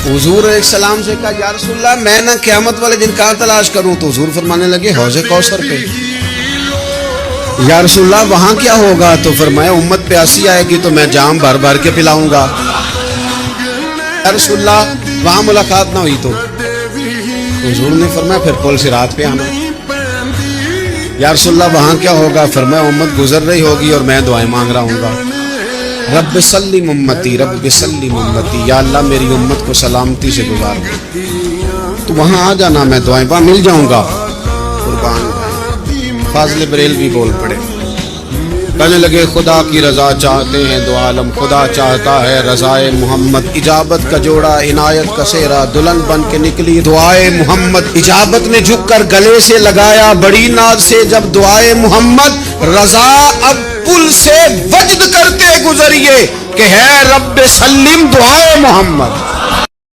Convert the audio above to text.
حضور علیہ السلام سے کہا یا رسول اللہ میں نہ قیامت والے دن کہاں تلاش کروں؟ تو حضور فرمانے لگے حوض کوثر پہ۔ یا رسول اللہ وہاں کیا ہوگا؟ تو فرمایا امت پیاسی آئے گی تو میں جام بھر بھر کے پلاؤں گا۔ یا رسول اللہ وہاں ملاقات نہ ہوئی تو حضور نے فرمایا پھر پل صراط پہ آنا۔ یا رسول اللہ وہاں کیا ہوگا؟ فرمایا امت گزر رہی ہوگی اور میں دعائیں مانگ رہا ہوں گا، رب سلم امتی رب سلم امتی، یا اللہ میری امت کو سلامتی سے گزار دے۔ تو وہاں آ جانا، میں دعائیں وہاں مل جاؤں گا۔ قربان فاضل بریلوی بول پڑے، کہنے لگے خدا کی رضا چاہتے ہیں دو عالم، خدا چاہتا ہے رضائے محمد، اجابت کا جوڑا عنایت کا سہرا، دلہن بن کے نکلی دعائے محمد، اجابت نے جھک کر گلے سے لگایا بڑی ناز سے جب دعائے محمد، رضا اب پل سے وجد کرتے گزریے کہ ہے رب سلم دعائے محمد۔